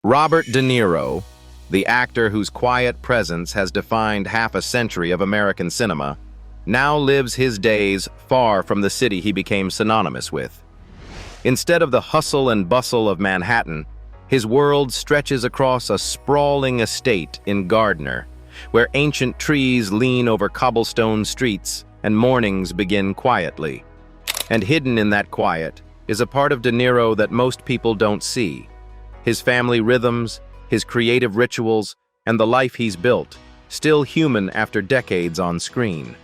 Robert De Niro, the actor whose quiet presence has defined half a century of American cinema, now lives his days far from the city he became synonymous with. Instead of the hustle and bustle of Manhattan, his world stretches across a sprawling estate in Gardner, where ancient trees lean over cobblestone streets and mornings begin quietly. And hidden in that quiet is a part of De Niro that most people don't see. His family rhythms, his creative rituals, and the life he's built, still human after decades on screen.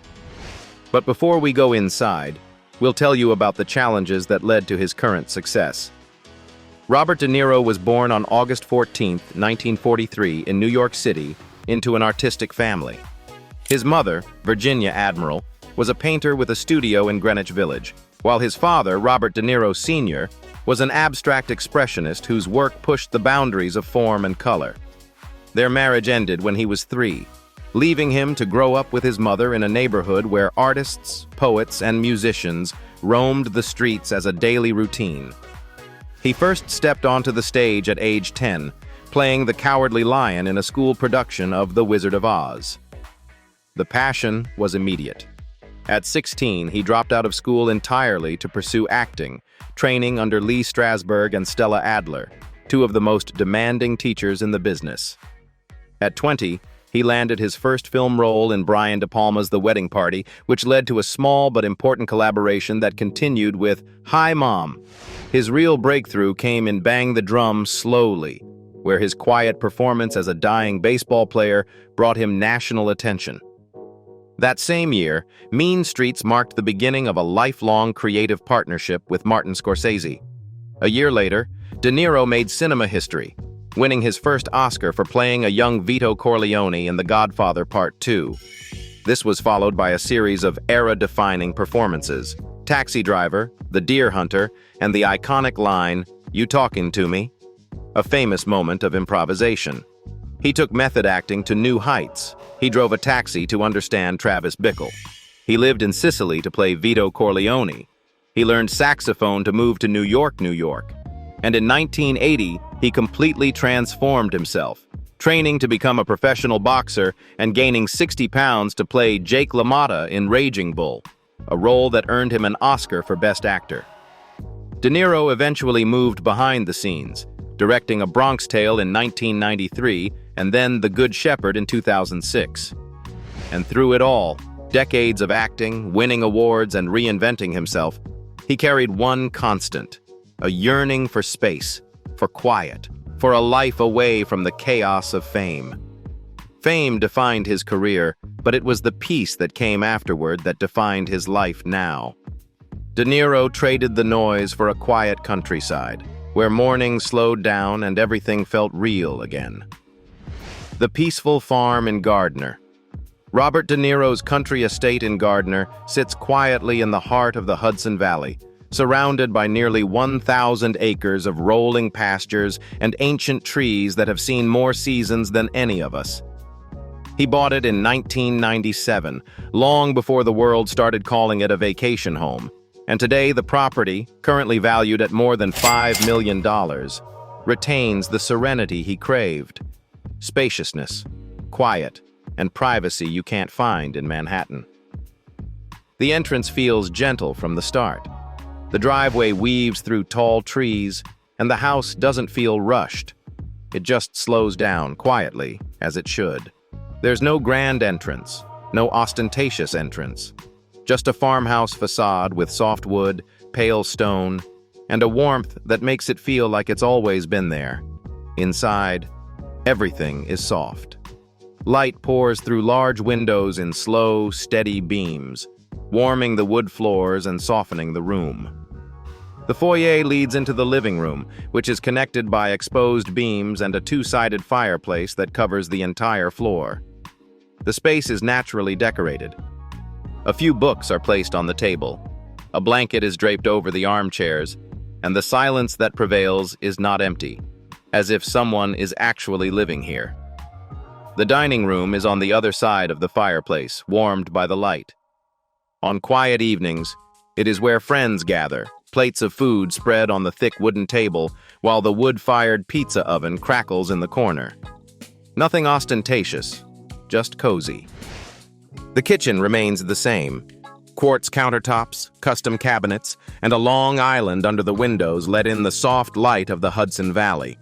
But before we go inside, we'll tell you about the challenges that led to his current success. Robert De Niro was born on August 14, 1943, in New York City, into an artistic family. His mother, Virginia Admiral, was a painter with a studio in Greenwich Village, while his father, Robert De Niro Sr., was an abstract expressionist whose work pushed the boundaries of form and color. Their marriage ended when he was 3, leaving him to grow up with his mother in a neighborhood where artists, poets, and musicians roamed the streets as a daily routine. He first stepped onto the stage at age 10, playing the Cowardly Lion in a school production of The Wizard of Oz. The passion was immediate. At 16, he dropped out of school entirely to pursue acting, training under Lee Strasberg and Stella Adler, two of the most demanding teachers in the business. At 20, he landed his first film role in Brian De Palma's The Wedding Party, which led to a small but important collaboration that continued with Hi, Mom. His real breakthrough came in Bang the Drum Slowly, where his quiet performance as a dying baseball player brought him national attention. That same year, Mean Streets marked the beginning of a lifelong creative partnership with Martin Scorsese. A year later, De Niro made cinema history, winning his first Oscar for playing a young Vito Corleone in The Godfather Part 2. This was followed by a series of era-defining performances: Taxi Driver, The Deer Hunter, and the iconic line, "You talking to me?" A famous moment of improvisation. He took method acting to new heights. He drove a taxi to understand Travis Bickle. He lived in Sicily to play Vito Corleone. He learned saxophone to move to New York, New York. And in 1980, he completely transformed himself, training to become a professional boxer and gaining 60 pounds to play Jake LaMotta in Raging Bull, a role that earned him an Oscar for Best Actor. De Niro eventually moved behind the scenes, directing A Bronx Tale in 1993 and then The Good Shepherd in 2006. And through it all, decades of acting, winning awards, and reinventing himself, he carried one constant: a yearning for space, for quiet, for a life away from the chaos of fame. Fame defined his career, but it was the peace that came afterward that defined his life now. De Niro traded the noise for a quiet countryside, where mornings slowed down and everything felt real again. The peaceful farm in Gardner. Robert De Niro's country estate in Gardner sits quietly in the heart of the Hudson Valley, surrounded by nearly 1,000 acres of rolling pastures and ancient trees that have seen more seasons than any of us. He bought it in 1997, long before the world started calling it a vacation home. And today, the property, currently valued at more than $5 million, retains the serenity he craved: spaciousness, quiet, and privacy you can't find in Manhattan. The entrance feels gentle from the start. The driveway weaves through tall trees, and the house doesn't feel rushed. It just slows down quietly, as it should. There's no grand entrance, no ostentatious entrance. Just a farmhouse facade with soft wood, pale stone, and a warmth that makes it feel like it's always been there. Inside, everything is soft. Light pours through large windows in slow, steady beams, warming the wood floors and softening the room. The foyer leads into the living room, which is connected by exposed beams and a two-sided fireplace that covers the entire floor. The space is naturally decorated. A few books are placed on the table. A blanket is draped over the armchairs, and the silence that prevails is not empty, as if someone is actually living here. The dining room is on the other side of the fireplace, warmed by the light. On quiet evenings, it is where friends gather, plates of food spread on the thick wooden table, while the wood-fired pizza oven crackles in the corner. Nothing ostentatious, just cozy. The kitchen remains the same. Quartz countertops, custom cabinets, and a long island under the windows let in the soft light of the Hudson Valley.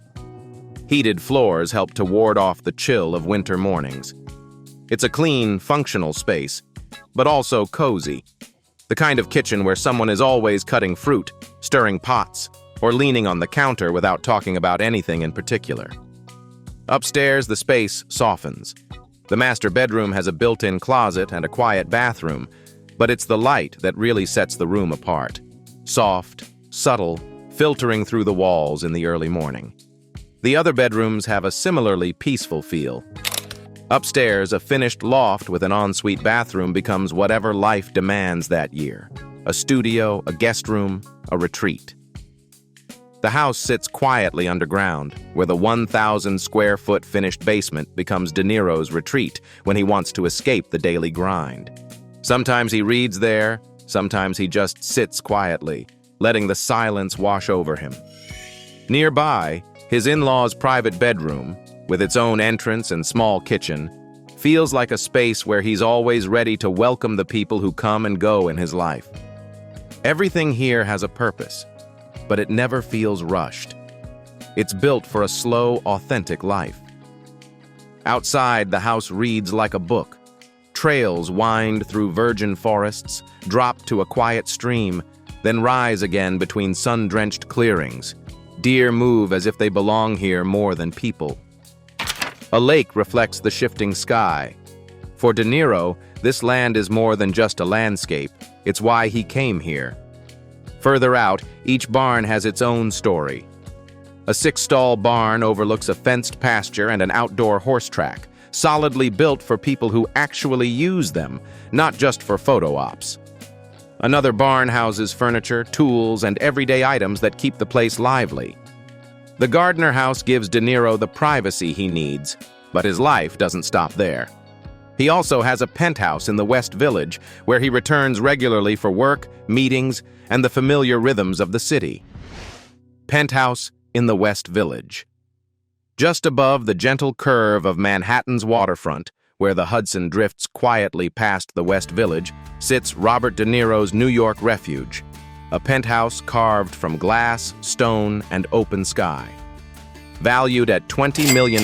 Heated floors help to ward off the chill of winter mornings. It's a clean, functional space, but also cozy. The kind of kitchen where someone is always cutting fruit, stirring pots, or leaning on the counter without talking about anything in particular. Upstairs, the space softens. The master bedroom has a built-in closet and a quiet bathroom, but it's the light that really sets the room apart. Soft, subtle, filtering through the walls in the early morning. The other bedrooms have a similarly peaceful feel. Upstairs, a finished loft with an ensuite bathroom becomes whatever life demands that year. A studio, a guest room, a retreat. The house sits quietly underground, where the 1,000-square-foot finished basement becomes De Niro's retreat when he wants to escape the daily grind. Sometimes he reads there, sometimes he just sits quietly, letting the silence wash over him. Nearby, his in-laws' private bedroom, with its own entrance and small kitchen, feels like a space where he's always ready to welcome the people who come and go in his life. Everything here has a purpose, but it never feels rushed. It's built for a slow, authentic life. Outside, the house reads like a book. Trails wind through virgin forests, drop to a quiet stream, then rise again between sun-drenched clearings. Deer move as if they belong here more than people. A lake reflects the shifting sky. For De Niro, this land is more than just a landscape. It's why he came here. Further out, each barn has its own story. A 6-stall barn overlooks a fenced pasture and an outdoor horse track, solidly built for people who actually use them, not just for photo ops. Another barn houses furniture, tools, and everyday items that keep the place lively. The Gardner house gives De Niro the privacy he needs, but his life doesn't stop there. He also has a penthouse in the West Village, where he returns regularly for work, meetings, and the familiar rhythms of the city. Penthouse in the West Village. Just above the gentle curve of Manhattan's waterfront, where the Hudson drifts quietly past the West Village, sits Robert De Niro's New York refuge, a penthouse carved from glass, stone, and open sky. Valued at $20 million,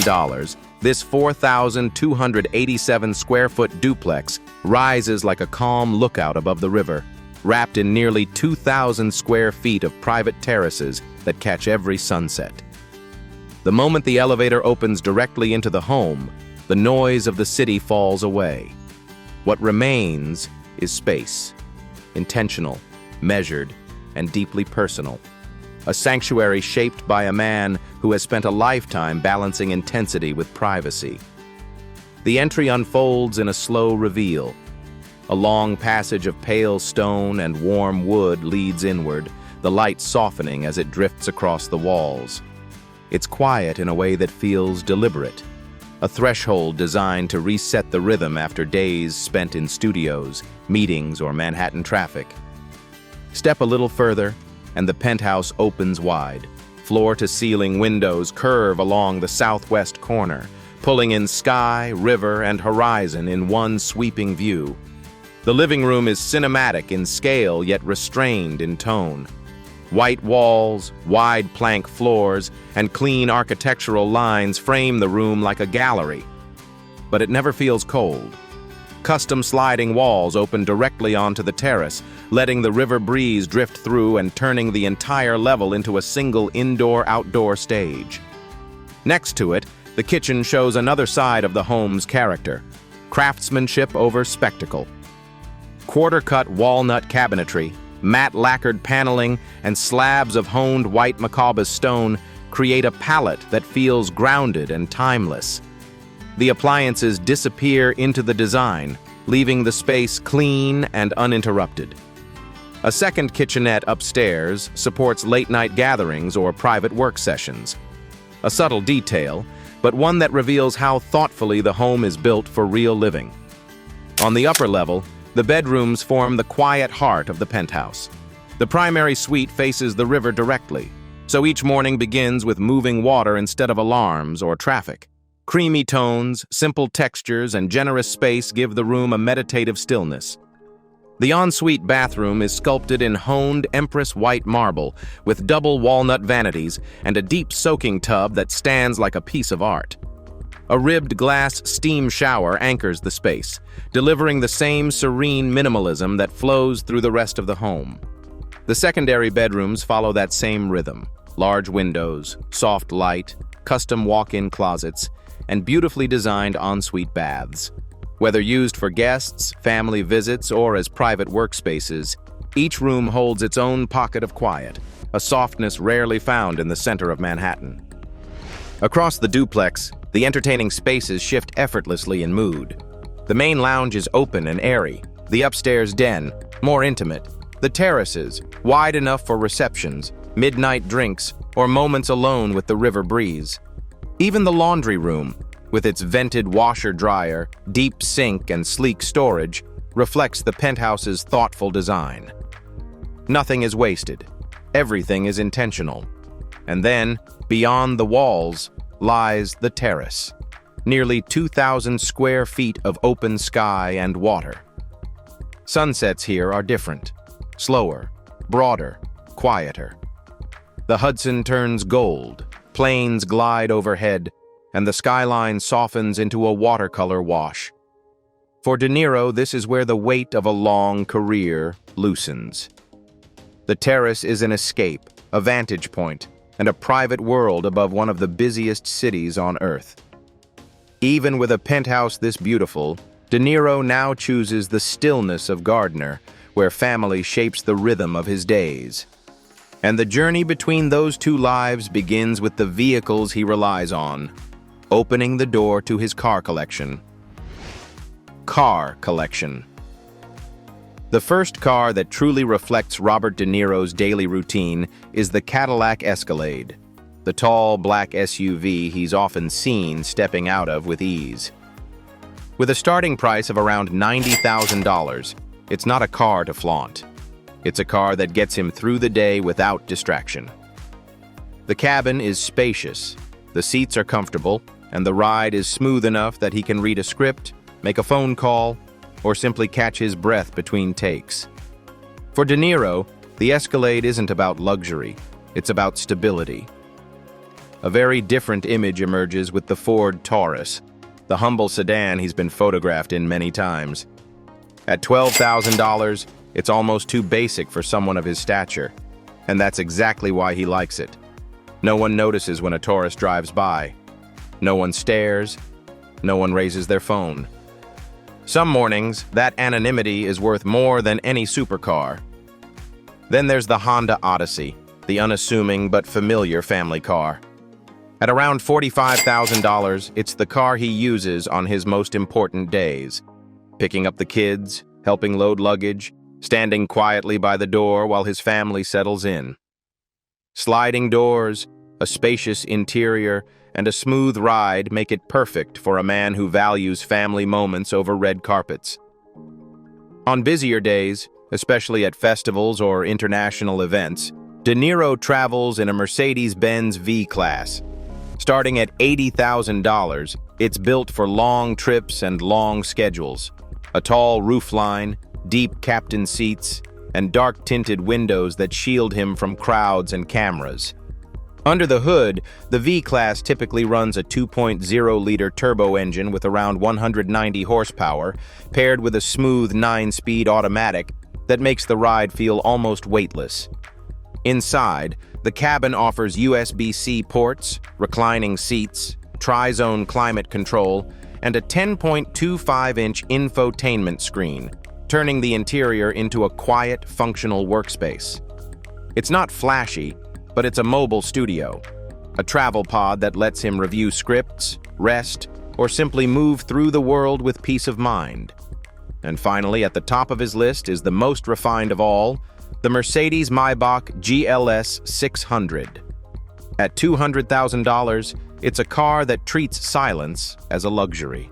this 4,287-square-foot duplex rises like a calm lookout above the river, wrapped in nearly 2,000 square feet of private terraces that catch every sunset. The moment the elevator opens directly into the home, the noise of the city falls away. What remains is space, intentional, measured, and deeply personal. A sanctuary shaped by a man who has spent a lifetime balancing intensity with privacy. The entry unfolds in a slow reveal. A long passage of pale stone and warm wood leads inward, the light softening as it drifts across the walls. It's quiet in a way that feels deliberate, a threshold designed to reset the rhythm after days spent in studios, meetings, or Manhattan traffic. Step a little further, and the penthouse opens wide. Floor-to-ceiling windows curve along the southwest corner, pulling in sky, river, and horizon in one sweeping view. The living room is cinematic in scale, yet restrained in tone. White walls, wide plank floors, and clean architectural lines frame the room like a gallery. But it never feels cold. Custom sliding walls open directly onto the terrace, letting the river breeze drift through and turning the entire level into a single indoor-outdoor stage. Next to it, the kitchen shows another side of the home's character: craftsmanship over spectacle. Quarter-cut walnut cabinetry, matte lacquered paneling, and slabs of honed white Macabas stone create a palette that feels grounded and timeless. The appliances disappear into the design, leaving the space clean and uninterrupted. A second kitchenette upstairs supports late-night gatherings or private work sessions. A subtle detail, but one that reveals how thoughtfully the home is built for real living. On the upper level, the bedrooms form the quiet heart of the penthouse. The primary suite faces the river directly, so each morning begins with moving water instead of alarms or traffic. Creamy tones, simple textures, and generous space give the room a meditative stillness. The ensuite bathroom is sculpted in honed Empress white marble with double walnut vanities and a deep soaking tub that stands like a piece of art. A ribbed glass steam shower anchors the space, delivering the same serene minimalism that flows through the rest of the home. The secondary bedrooms follow that same rhythm: large windows, soft light, custom walk-in closets, and beautifully designed ensuite baths. Whether used for guests, family visits, or as private workspaces, each room holds its own pocket of quiet, a softness rarely found in the center of Manhattan. Across the duplex, the entertaining spaces shift effortlessly in mood. The main lounge is open and airy, the upstairs den, more intimate, the terraces, wide enough for receptions, midnight drinks, or moments alone with the river breeze. Even the laundry room, with its vented washer-dryer, deep sink, and sleek storage, reflects the penthouse's thoughtful design. Nothing is wasted. Everything is intentional. And then, beyond the walls, lies the terrace. Nearly 2,000 square feet of open sky and water. Sunsets here are different. Slower, broader, quieter. The Hudson turns gold, planes glide overhead, and the skyline softens into a watercolor wash. For De Niro, this is where the weight of a long career loosens. The terrace is an escape, a vantage point, and a private world above one of the busiest cities on Earth. Even with a penthouse this beautiful, De Niro now chooses the stillness of Gardner, where family shapes the rhythm of his days. And the journey between those two lives begins with the vehicles he relies on, opening the door to his car collection. Car collection. The first car that truly reflects Robert De Niro's daily routine is the Cadillac Escalade, the tall black SUV he's often seen stepping out of with ease. With a starting price of around $90,000, it's not a car to flaunt. It's a car that gets him through the day without distraction. The cabin is spacious, the seats are comfortable, and the ride is smooth enough that he can read a script, make a phone call, or simply catch his breath between takes. For De Niro, the Escalade isn't about luxury, it's about stability. A very different image emerges with the Ford Taurus, the humble sedan he's been photographed in many times. At $12,000, it's almost too basic for someone of his stature, and that's exactly why he likes it. No one notices when a Taurus drives by. No one stares. No one raises their phone. Some mornings, that anonymity is worth more than any supercar. Then there's the Honda Odyssey, the unassuming but familiar family car. At around $45,000, it's the car he uses on his most important days. Picking up the kids, helping load luggage, standing quietly by the door while his family settles in. Sliding doors, a spacious interior, and a smooth ride make it perfect for a man who values family moments over red carpets. On busier days, especially at festivals or international events, De Niro travels in a Mercedes-Benz V-Class. Starting at $80,000, it's built for long trips and long schedules. A tall roofline, deep captain seats, and dark-tinted windows that shield him from crowds and cameras. Under the hood, the V-Class typically runs a 2.0-liter turbo engine with around 190 horsepower, paired with a smooth 9-speed automatic that makes the ride feel almost weightless. Inside, the cabin offers USB-C ports, reclining seats, tri-zone climate control, and a 10.25-inch infotainment screen, turning the interior into a quiet, functional workspace. It's not flashy, but it's a mobile studio, a travel pod that lets him review scripts, rest, or simply move through the world with peace of mind. And finally, at the top of his list is the most refined of all, the Mercedes-Maybach GLS 600. At $200,000, it's a car that treats silence as a luxury.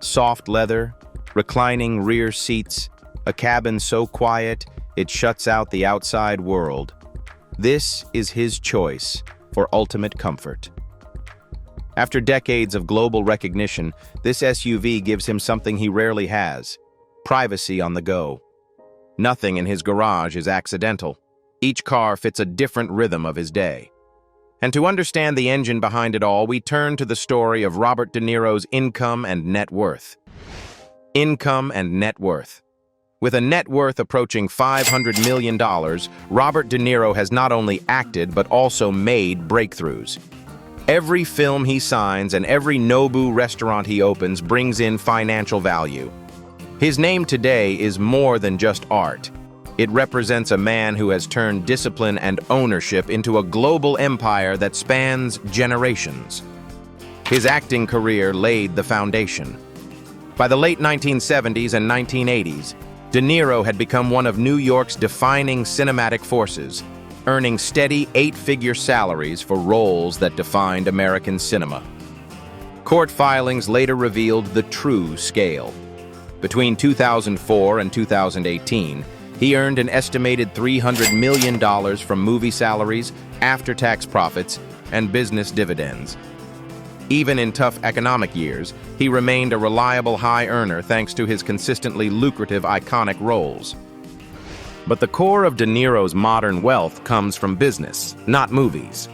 Soft leather, reclining rear seats, a cabin so quiet, It shuts out the outside world. This is his choice for ultimate comfort. After decades of global recognition, this SUV gives him something he rarely has: privacy on the go. Nothing in his garage is accidental. Each car fits a different rhythm of his day. And to understand the engine behind it all, we turn to the story of Robert De Niro's income and net worth. Income and net worth. With a net worth approaching $500 million, Robert De Niro has not only acted but also made breakthroughs. Every film he signs and every Nobu restaurant he opens brings in financial value. His name today is more than just art. It represents a man who has turned discipline and ownership into a global empire that spans generations. His acting career laid the foundation. By the late 1970s and 1980s, De Niro had become one of New York's defining cinematic forces, earning steady eight-figure salaries for roles that defined American cinema. Court filings later revealed the true scale. Between 2004 and 2018, he earned an estimated $300 million from movie salaries, after-tax profits, and business dividends. Even in tough economic years, he remained a reliable high earner thanks to his consistently lucrative iconic roles. But the core of De Niro's modern wealth comes from business, not movies.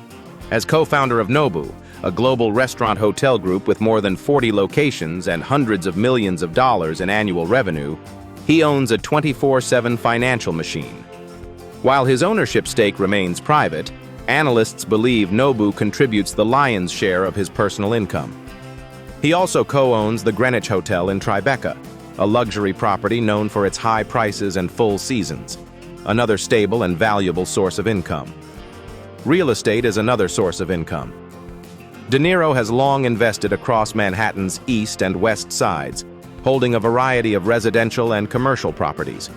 As co-founder of Nobu, a global restaurant hotel group with more than 40 locations and hundreds of millions of dollars in annual revenue, he owns a 24/7 financial machine. While his ownership stake remains private, analysts believe Nobu contributes the lion's share of his personal income. He also co-owns the Greenwich Hotel in Tribeca, a luxury property known for its high prices and full seasons, another stable and valuable source of income. Real estate is another source of income. De Niro has long invested across Manhattan's east and west sides, holding a variety of residential and commercial properties.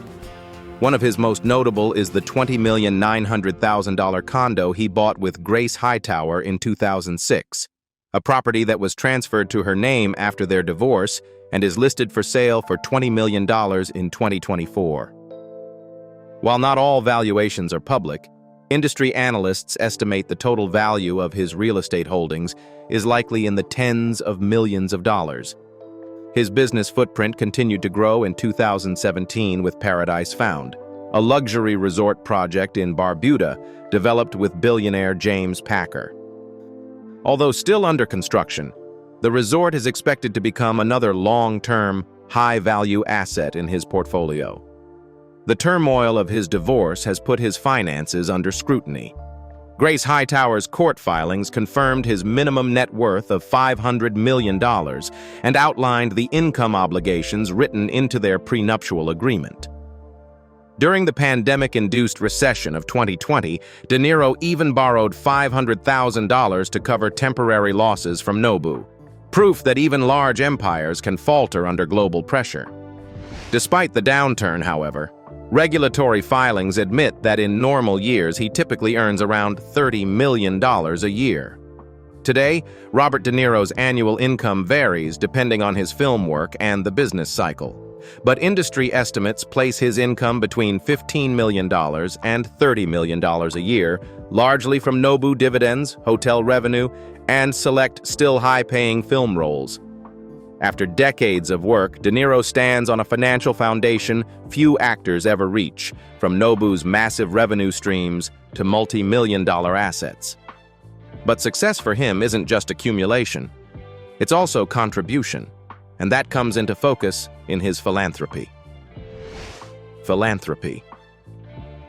One of his most notable is the $20,900,000 condo he bought with Grace Hightower in 2006, a property that was transferred to her name after their divorce and is listed for sale for $20 million in 2024. While not all valuations are public, industry analysts estimate the total value of his real estate holdings is likely in the tens of millions of dollars. His business footprint continued to grow in 2017 with Paradise Found, a luxury resort project in Barbuda developed with billionaire James Packer. Although still under construction, the resort is expected to become another long-term, high-value asset in his portfolio. The turmoil of his divorce has put his finances under scrutiny. Grace Hightower's court filings confirmed his minimum net worth of $500 million and outlined the income obligations written into their prenuptial agreement. During the pandemic-induced recession of 2020, De Niro even borrowed $500,000 to cover temporary losses from Nobu, proof that even large empires can falter under global pressure. Despite the downturn, however, regulatory filings admit that in normal years he typically earns around $30 million a year. Today, Robert De Niro's annual income varies depending on his film work and the business cycle, but industry estimates place his income between $15 million and $30 million a year, largely from Nobu dividends, hotel revenue, and select still high-paying film roles. After decades of work, De Niro stands on a financial foundation few actors ever reach, from Nobu's massive revenue streams to multi-million-dollar assets. But success for him isn't just accumulation. It's also contribution, and that comes into focus in his philanthropy. Philanthropy.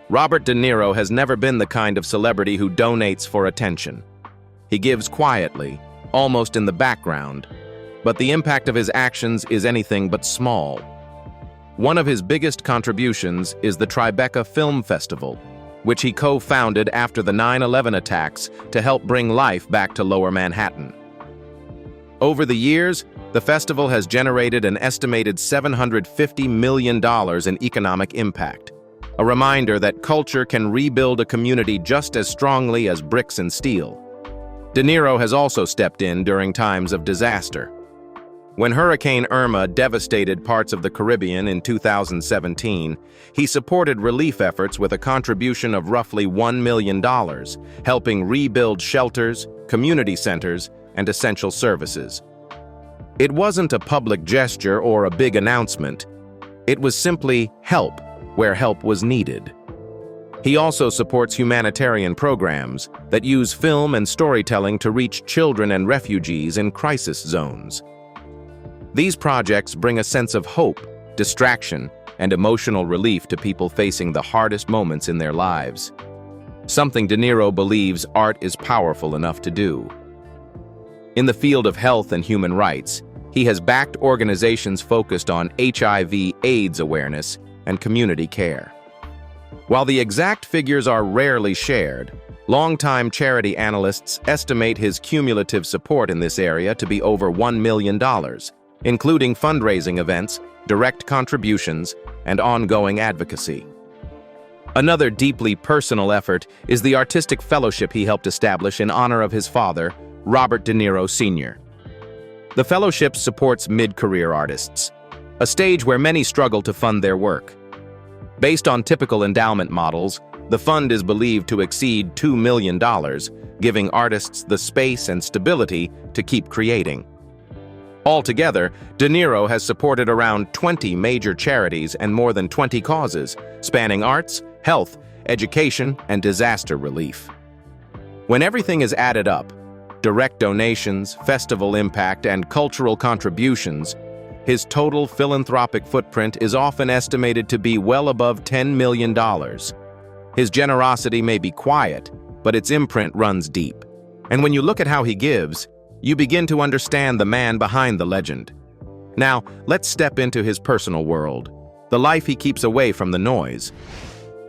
Robert De Niro has never been the kind of celebrity who donates for attention. He gives quietly, almost in the background, but the impact of his actions is anything but small. One of his biggest contributions is the Tribeca Film Festival, which he co-founded after the 9/11 attacks to help bring life back to Lower Manhattan. Over the years, the festival has generated an estimated $750 million in economic impact, a reminder that culture can rebuild a community just as strongly as bricks and steel. De Niro has also stepped in during times of disaster. When Hurricane Irma devastated parts of the Caribbean in 2017, he supported relief efforts with a contribution of roughly $1 million, helping rebuild shelters, community centers, and essential services. It wasn't a public gesture or a big announcement. It was simply help where help was needed. He also supports humanitarian programs that use film and storytelling to reach children and refugees in crisis zones. These projects bring a sense of hope, distraction, and emotional relief to people facing the hardest moments in their lives. Something De Niro believes art is powerful enough to do. In the field of health and human rights, he has backed organizations focused on HIV/AIDS awareness and community care. While the exact figures are rarely shared, longtime charity analysts estimate his cumulative support in this area to be over $1 million, including fundraising events, direct contributions, and ongoing advocacy. Another deeply personal effort is the artistic fellowship he helped establish in honor of his father, Robert De Niro Sr. The fellowship supports mid-career artists, a stage where many struggle to fund their work. Based on typical endowment models, the fund is believed to exceed $2 million, giving artists the space and stability to keep creating. Altogether, De Niro has supported around 20 major charities and more than 20 causes, spanning arts, health, education, and disaster relief. When everything is added up, direct donations, festival impact, and cultural contributions, his total philanthropic footprint is often estimated to be well above $10 million. His generosity may be quiet, but its imprint runs deep. And when you look at how he gives, you begin to understand the man behind the legend. Now, let's step into his personal world, the life he keeps away from the noise.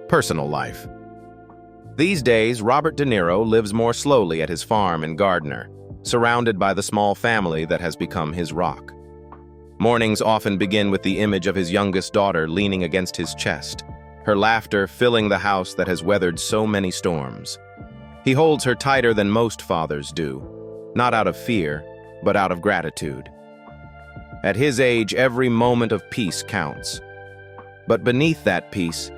Personal life. These days, Robert De Niro lives more slowly at his farm in Gardner, surrounded by the small family that has become his rock. Mornings often begin with the image of his youngest daughter leaning against his chest, her laughter filling the house that has weathered so many storms. He holds her tighter than most fathers do, not out of fear, but out of gratitude. At his age, every moment of peace counts. But beneath that peace,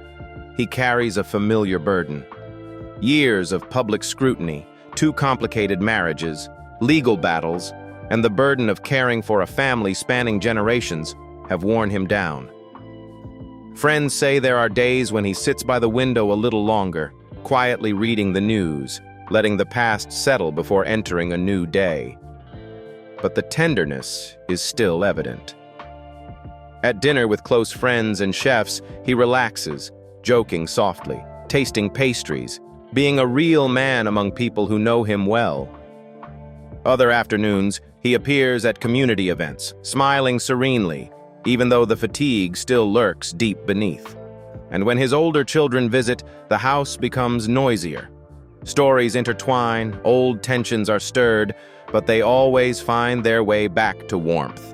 he carries a familiar burden. Years of public scrutiny, 2 complicated marriages, legal battles, and the burden of caring for a family spanning generations have worn him down. Friends say there are days when he sits by the window a little longer, quietly reading the news, letting the past settle before entering a new day. But the tenderness is still evident. At dinner with close friends and chefs, he relaxes, joking softly, tasting pastries, being a real man among people who know him well. Other afternoons, he appears at community events, smiling serenely, even though the fatigue still lurks deep beneath. And when his older children visit, the house becomes noisier. Stories intertwine, old tensions are stirred, but they always find their way back to warmth.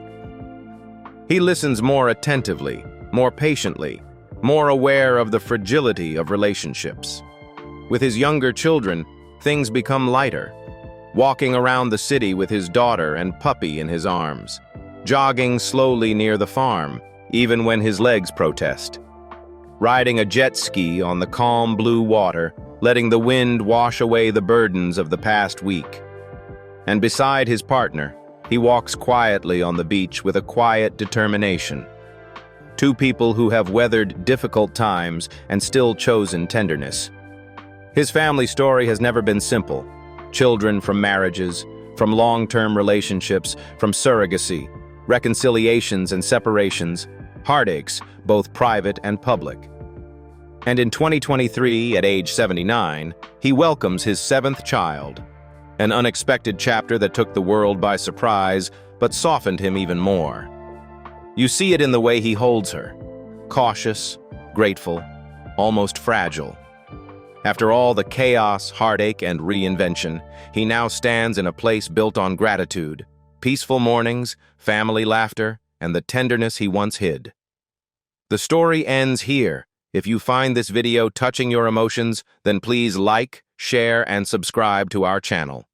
He listens more attentively, more patiently, more aware of the fragility of relationships. With his younger children, things become lighter. Walking around the city with his daughter and puppy in his arms. Jogging slowly near the farm, even when his legs protest. Riding a jet ski on the calm blue water, letting the wind wash away the burdens of the past week. And beside his partner, he walks quietly on the beach with a quiet determination. 2 people who have weathered difficult times and still chosen tenderness. His family story has never been simple. Children from marriages, from long-term relationships, from surrogacy, reconciliations and separations, heartaches, both private and public. And in 2023, at age 79, he welcomes his 7th child, an unexpected chapter that took the world by surprise, but softened him even more. You see it in the way he holds her, cautious, grateful, almost fragile. After all the chaos, heartache, and reinvention, he now stands in a place built on gratitude, peaceful mornings, family laughter, and the tenderness he once hid. The story ends here. If you find this video touching your emotions, then please like, share, and subscribe to our channel.